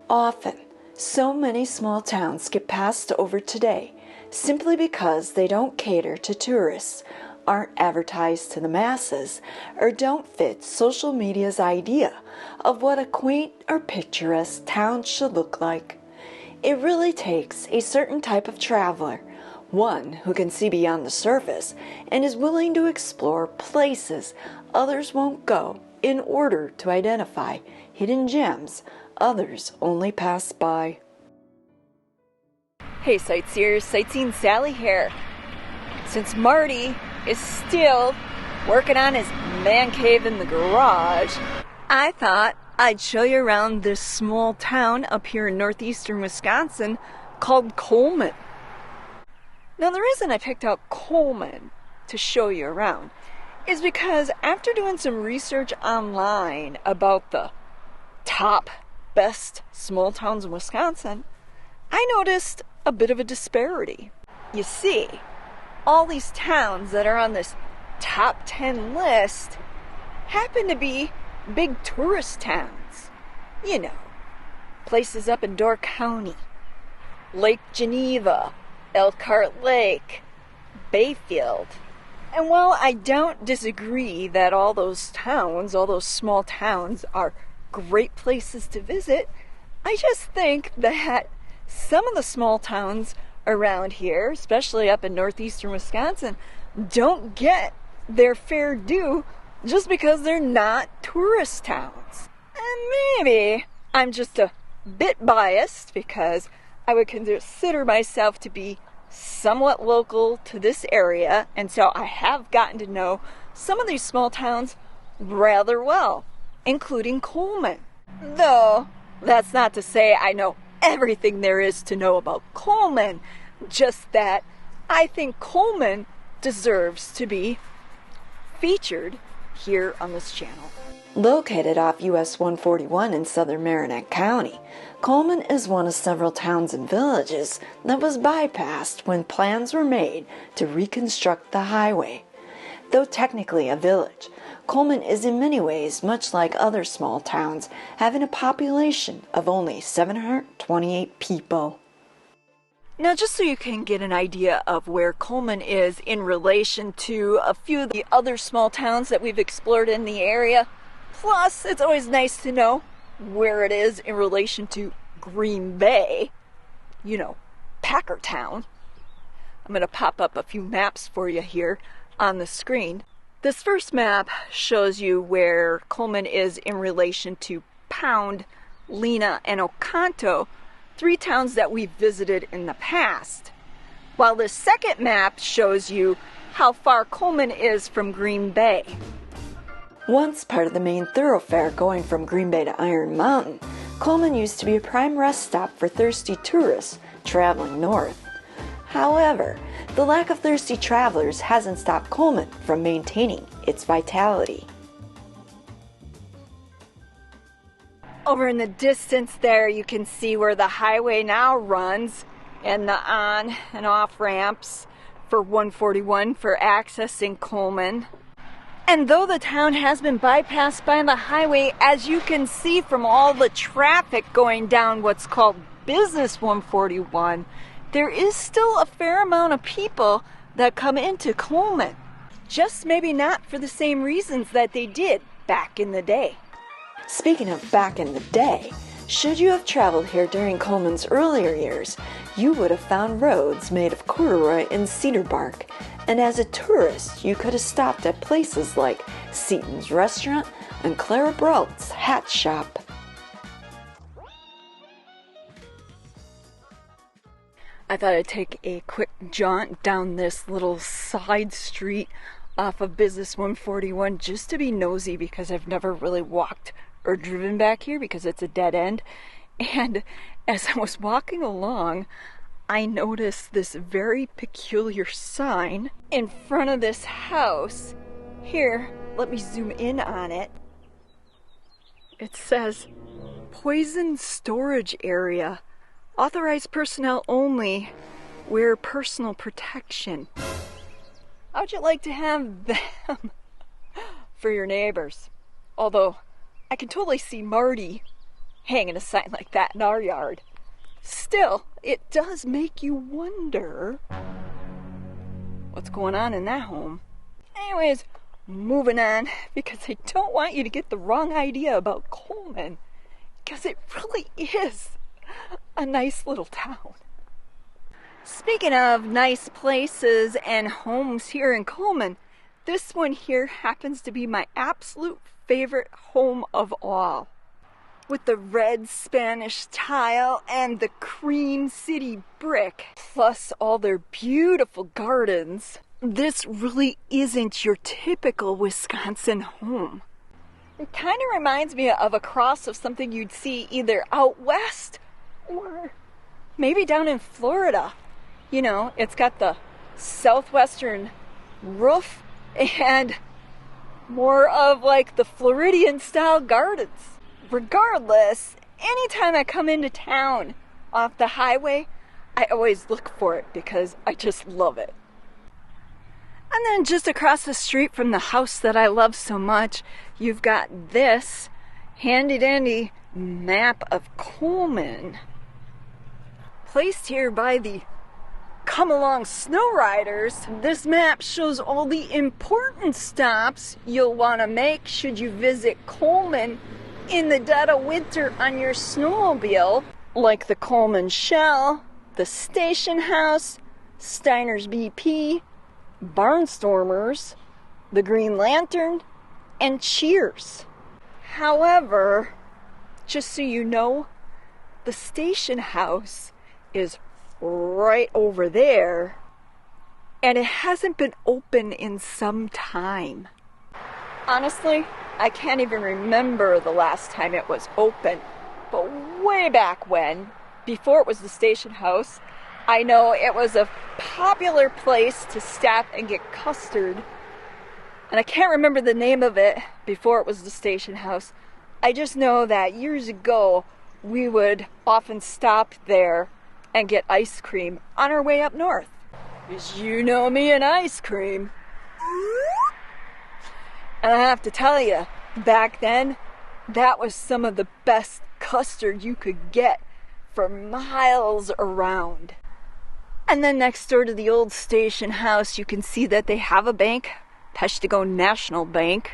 Often, so many small towns get passed over today simply because they don't cater to tourists, aren't advertised to the masses, or don't fit social media's idea of what a quaint or picturesque town should look like. It really takes a certain type of traveler, one who can see beyond the surface and is willing to explore places others won't go in order to identify hidden gems others only pass by. Hey sightseers, Sightseeing Sally here. Since Marty is still working on his man cave in the garage, I thought I'd show you around this small town up here in northeastern Wisconsin called Coleman. Now the reason I picked out Coleman to show you around is because after doing some research online about the top best small towns in Wisconsin, I noticed a bit of a disparity. You see, all these towns that are on this top 10 list happen to be big tourist towns. You know, places up in Door County, Lake Geneva, Elkhart Lake, Bayfield. And while I don't disagree that all those towns, all those small towns are great places to visit, I just think that some of the small towns around here, especially up in northeastern Wisconsin, don't get their fair due just because they're not tourist towns. And maybe I'm just a bit biased because I would consider myself to be somewhat local to this area, and so I have gotten to know some of these small towns rather well, including Coleman. Though, that's not to say I know everything there is to know about Coleman, just that I think Coleman deserves to be featured here on this channel. Located off US 141 in southern Marinette County, Coleman is one of several towns and villages that was bypassed when plans were made to reconstruct the highway. Though technically a village, Coleman is in many ways much like other small towns, having a population of only 728 people. Now, just so you can get an idea of where Coleman is in relation to a few of the other small towns that we've explored in the area, plus it's always nice to know where it is in relation to Green Bay, you know, Packertown. I'm going to pop up a few maps for you here on the screen. This first map shows you where Coleman is in relation to Pound, Lena, and Oconto, 3 towns that we've visited in the past. While the second map shows you how far Coleman is from Green Bay. Once part of the main thoroughfare going from Green Bay to Iron Mountain, Coleman used to be a prime rest stop for thirsty tourists traveling north. However, the lack of thirsty travelers hasn't stopped Coleman from maintaining its vitality. Over in the distance there, you can see where the highway now runs and the on and off ramps for 141 for accessing Coleman. And though the town has been bypassed by the highway, as you can see from all the traffic going down what's called Business 141, there is still a fair amount of people that come into Coleman. Just maybe not for the same reasons that they did back in the day. Speaking of back in the day, should you have traveled here during Coleman's earlier years, you would have found roads made of corduroy and cedar bark, and as a tourist, you could have stopped at places like Seaton's Restaurant and Clara Brault's Hat Shop. I thought I'd take a quick jaunt down this little side street off of Business 141 just to be nosy because I've never really walked or driven back here because it's a dead end. And as I was walking along, I noticed this very peculiar sign in front of this house. Here, let me zoom in on it. It says, Poison Storage Area. Authorized personnel only. Wear personal protection. How would you like to have them for your neighbors? Although, I can totally see Marty hanging a sign like that in our yard. Still, it does make you wonder what's going on in that home. Anyways, moving on, because I don't want you to get the wrong idea about Coleman, because it really is a nice little town. Speaking of nice places and homes here in Coleman, this one here happens to be my absolute favorite home of all. With the red Spanish tile and the cream city brick, plus all their beautiful gardens, this really isn't your typical Wisconsin home. It kind of reminds me of a cross of something you'd see either out west or maybe down in Florida. You know, it's got the southwestern roof and more of like the Floridian style gardens. Regardless, anytime I come into town off the highway, I always look for it because I just love it. And then just across the street from the house that I love so much, you've got this handy dandy map of Coleman, placed here by the Come Along Snow Riders. This map shows all the important stops you'll want to make should you visit Coleman in the dead of winter on your snowmobile, like the Coleman Shell, the Station House, Steiner's BP, Barnstormers, the Green Lantern, and Cheers. However, just so you know, the Station House is right over there, and it hasn't been open in some time. Honestly, I can't even remember the last time it was open, but way back when, before it was the Station House, I know it was a popular place to stop and get custard, and I can't remember the name of it before it was the Station House. I just know that years ago, we would often stop there and get ice cream on our way up north. 'Cause you know me and ice cream. And I have to tell you, back then, that was some of the best custard you could get for miles around. And then next door to the old Station House, you can see that they have a bank, Peshtigo National Bank.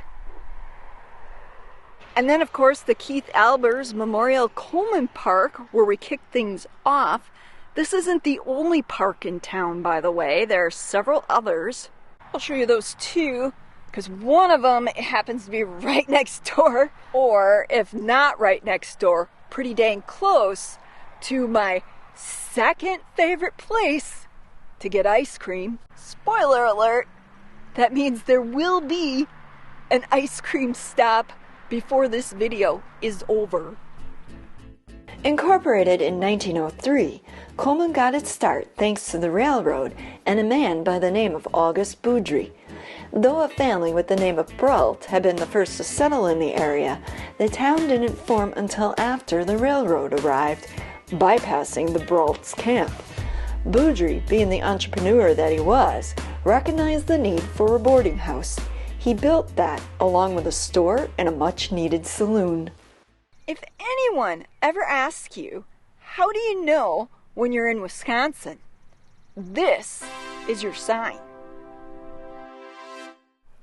And then, of course, the Keith Albers Memorial Coleman Park, where we kick things off. This isn't the only park in town, by the way. There are several others. I'll show you those too, because one of them happens to be right next door, or if not right next door, pretty dang close to my second favorite place to get ice cream. Spoiler alert, that means there will be an ice cream stop before this video is over. Incorporated in 1903, Coleman got its start thanks to the railroad and a man by the name of August Boudry. Though a family with the name of Brault had been the first to settle in the area, the town didn't form until after the railroad arrived, bypassing the Brault's camp. Boudry, being the entrepreneur that he was, recognized the need for a boarding house. He built that, along with a store and a much-needed saloon. If anyone ever asks you, how do you know when you're in Wisconsin? This is your sign.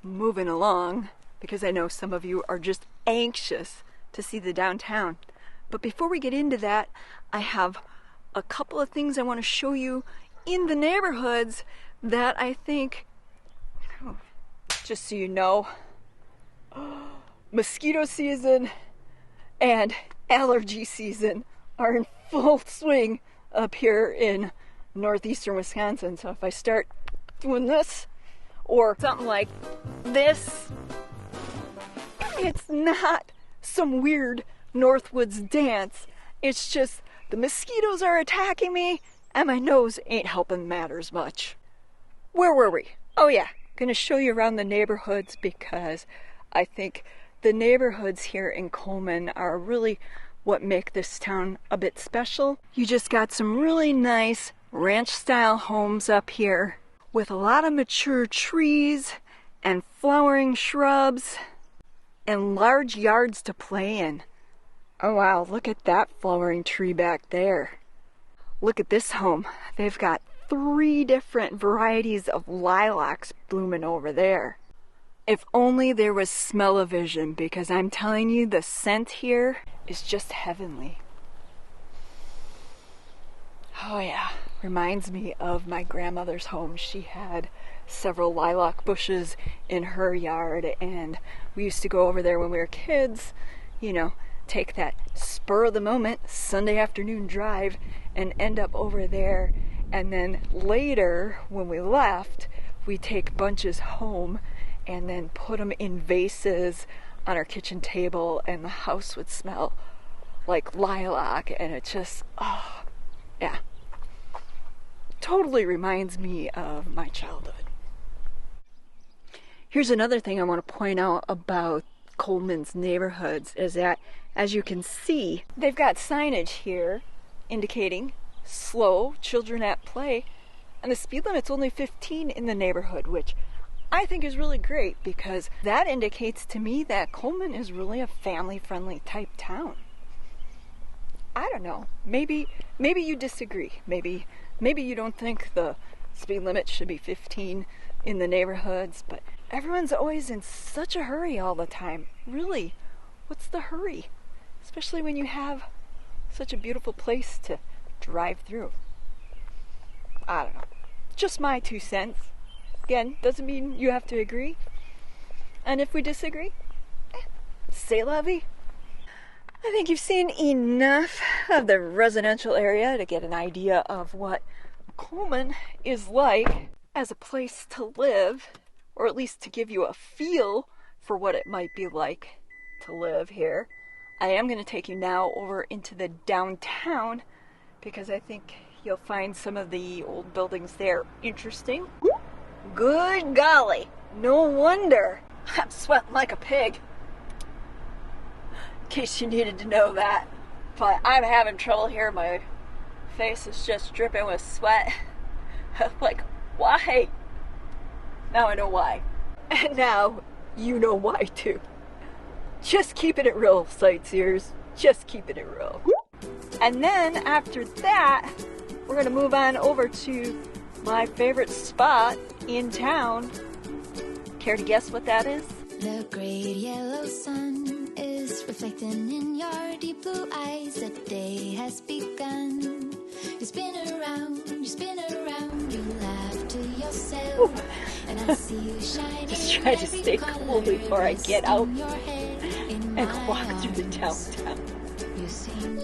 Moving along, because I know some of you are just anxious to see the downtown. But before we get into that, I have a couple of things I want to show you in the neighborhoods that I think, just so you know, mosquito season and allergy season are in full swing up here in northeastern Wisconsin. So if I start doing this or something like this, it's not some weird Northwoods dance. It's just the mosquitoes are attacking me and my nose ain't helping matters much. Where were we? Oh yeah, gonna show you around the neighborhoods because I think the neighborhoods here in Coleman are really what make this town a bit special. You just got some really nice ranch-style homes up here with a lot of mature trees and flowering shrubs. and large yards to play in. Oh wow, look at that flowering tree back there. Look at this home. They've got 3 different varieties of lilacs blooming over there. If only there was smell-o-vision, because I'm telling you, the scent here is just heavenly. Oh yeah, reminds me of my grandmother's home. She had several lilac bushes in her yard, and we used to go over there when we were kids, you know, take that spur of the moment Sunday afternoon drive and end up over there. And then later, when we left, we take bunches home and then put them in vases on our kitchen table, and the house would smell like lilac, and it just, oh, yeah. Totally reminds me of my childhood. Here's another thing I want to point out about Coleman's neighborhoods is that, as you can see, they've got signage here indicating slow, children at play, and the speed limit's only 15 in the neighborhood, which I think is really great, because that indicates to me that Coleman is really a family-friendly type town. I don't know. Maybe you disagree. Maybe you don't think the speed limit should be 15 in the neighborhoods, but everyone's always in such a hurry all the time. Really, what's the hurry? Especially when you have such a beautiful place to drive through. I don't know. Just my 2 cents. Again, doesn't mean you have to agree. And if we disagree, c'est la vie. I think you've seen enough of the residential area to get an idea of what Coleman is like as a place to live, or at least to give you a feel for what it might be like to live here. I am going to take you now over into the downtown, because I think you'll find some of the old buildings there interesting. Good golly, no wonder I'm sweating like a pig. In case you needed to know that. But I'm having trouble here. My face is just dripping with sweat. Like, why? Now I know why. And now you know why too. Just keeping it real, sightseers. Just keeping it real. And then after that, we're going to move on over to my favorite spot in town. Care to guess what that is? The great yellow sun is reflecting in your deep blue eyes. The day has begun. You spin around, you laugh to yourself. Ooh. And I see you shining. Just try to stay cool before I get out and walk through the downtown. You sing.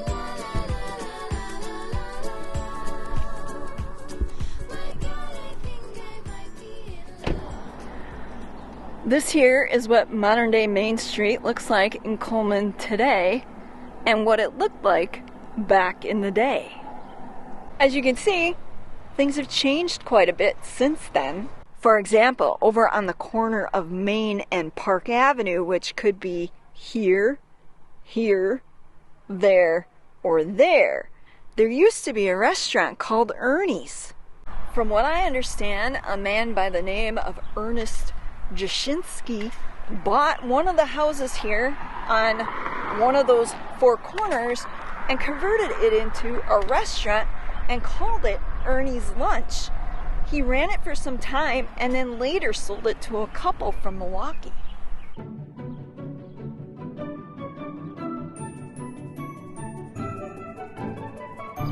This here is what modern day Main Street looks like in Coleman today, and what it looked like back in the day. As you can see, things have changed quite a bit since then. For example, over on the corner of Main and Park Avenue, which could be here, there, or there used to be a restaurant called Ernie's. From what I understand, a man by the name of Ernest Jashinsky bought one of the houses here on one of those 4 corners and converted it into a restaurant and called it Ernie's Lunch. He ran it for some time and then later sold it to a couple from Milwaukee.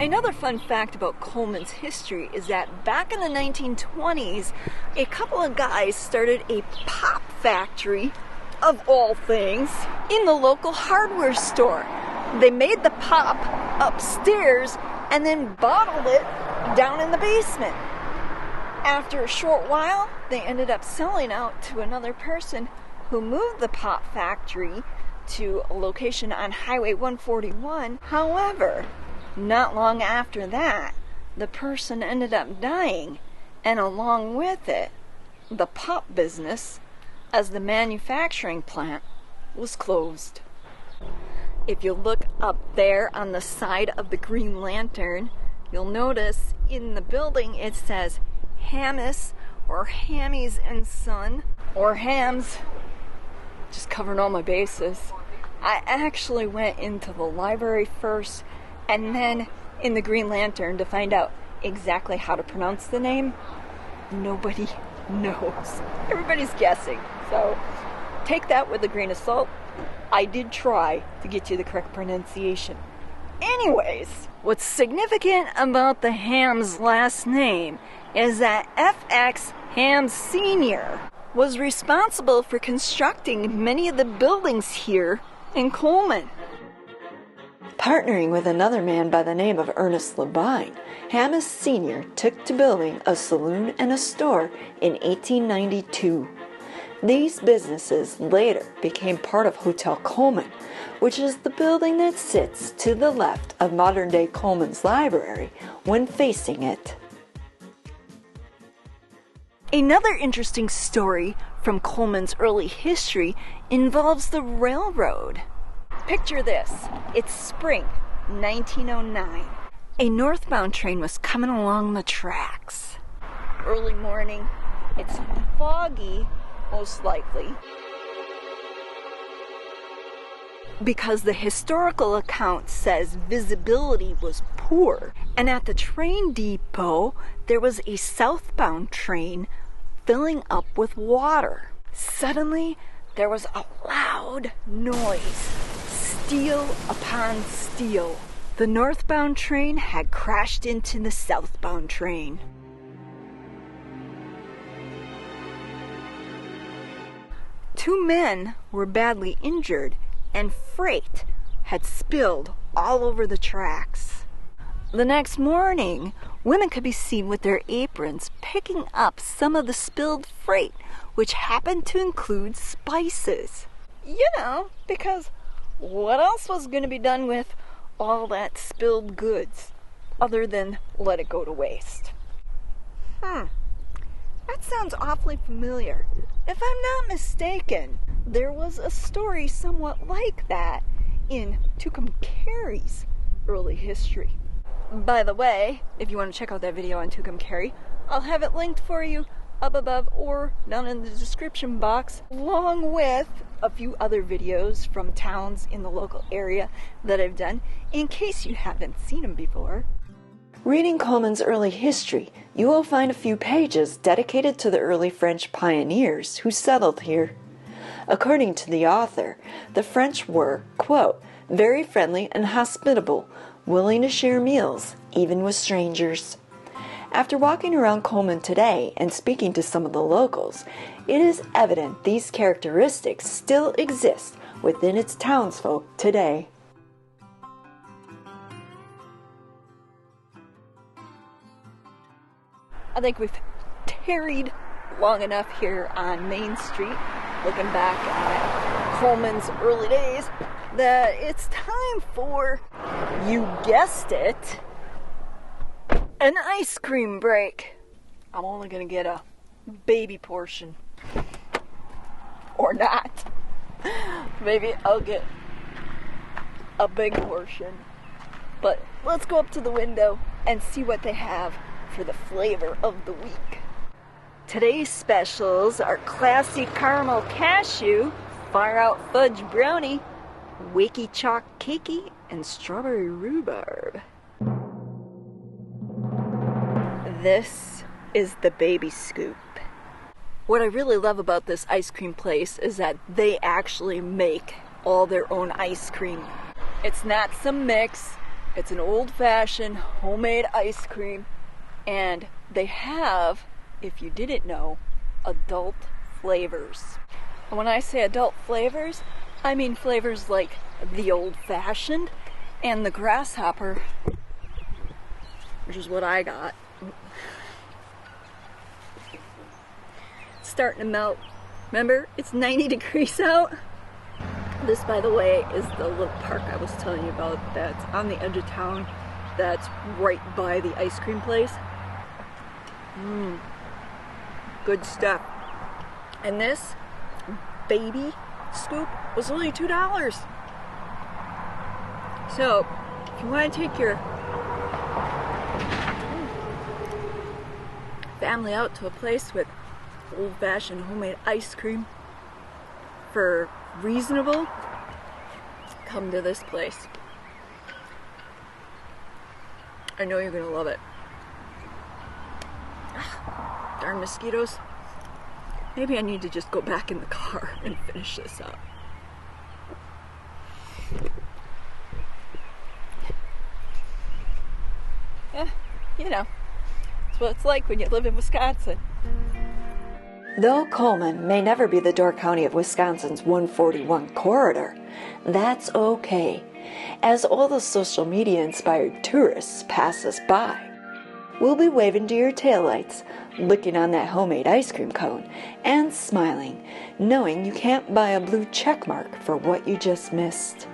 Another fun fact about Coleman's history is that back in the 1920s, a couple of guys started a pop factory, of all things, in the local hardware store. They made the pop upstairs and then bottled it down in the basement. After a short while, they ended up selling out to another person who moved the pop factory to a location on Highway 141. However, not long after that, the person ended up dying, and along with it, the pop business, as the manufacturing plant was closed. If you look up there on the side of the Green Lantern, you'll notice in the building it says Hammis or Hammies and Son, or Hams just covering all my bases. I actually went into the library first and then in the Green Lantern to find out exactly how to pronounce the name. Nobody knows. Everybody's guessing. So take that with a grain of salt. I did try to get you the correct pronunciation. Anyways, what's significant about the Ham's last name is that F.X. Ham Sr. was responsible for constructing many of the buildings here in Coleman. Partnering with another man by the name of Ernest Labine, Ham Sr. took to building a saloon and a store in 1892. These businesses later became part of Hotel Coleman, which is the building that sits to the left of modern-day Coleman's library when facing it. Another interesting story from Coleman's early history involves the railroad. Picture this. It's spring, 1909. A northbound train was coming along the tracks. Early morning. It's foggy, most likely, because the historical account says visibility was poor. And at the train depot, there was a southbound train filling up with water. Suddenly, there was a loud noise. Steel upon steel. The northbound train had crashed into the southbound train. Two men were badly injured, and freight had spilled all over the tracks. The next morning, women could be seen with their aprons picking up some of the spilled freight, which happened to include spices. You know, because what else was going to be done with all that spilled goods other than let it go to waste? That sounds awfully familiar. If I'm not mistaken, there was a story somewhat like that in Tucumcari's early history. By the way, if you want to check out that video on Tucumcari, I'll have it linked for you up above or down in the description box, along with a few other videos from towns in the local area that I've done, in case you haven't seen them before. Reading Coleman's early history, you will find a few pages dedicated to the early French pioneers who settled here. According to the author, the French were, quote, very friendly and hospitable, willing to share meals, even with strangers. After walking around Coleman today and speaking to some of the locals, it is evident these characteristics still exist within its townsfolk today. I think we've tarried long enough here on Main Street, looking back at Coleman's early days, that it's time for, you guessed it, an ice cream break. I'm only going to get a baby portion. Or not. Maybe I'll get a big portion. But let's go up to the window and see what they have for the flavor of the week. Today's specials are classy caramel cashew, far out fudge brownie, wakey chalk cakey, and strawberry rhubarb. This is the baby scoop. What I really love about this ice cream place is that they actually make all their own ice cream. It's not some mix, it's an old-fashioned homemade ice cream. And they have, if you didn't know, adult flavors. And when I say adult flavors, I mean flavors like the old-fashioned and the grasshopper, which is what I got. It's starting to melt. Remember, it's 90 degrees out. This, by the way, is the little park I was telling you about that's on the edge of town, that's right by the ice cream place. Good stuff. And this baby scoop was only $2. So, if you want to take your family out to a place with old-fashioned homemade ice cream for reasonable, come to this place. I know you're gonna love it. Darn mosquitoes. Maybe I need to just go back in the car and finish this up. Yeah, you know, it's what it's like when you live in Wisconsin. Though Coleman may never be the Door County of Wisconsin's 141 corridor, that's okay, as all the social media-inspired tourists pass us by. We'll be waving to your taillights, licking on that homemade ice cream cone, and smiling, knowing you can't buy a blue check mark for what you just missed.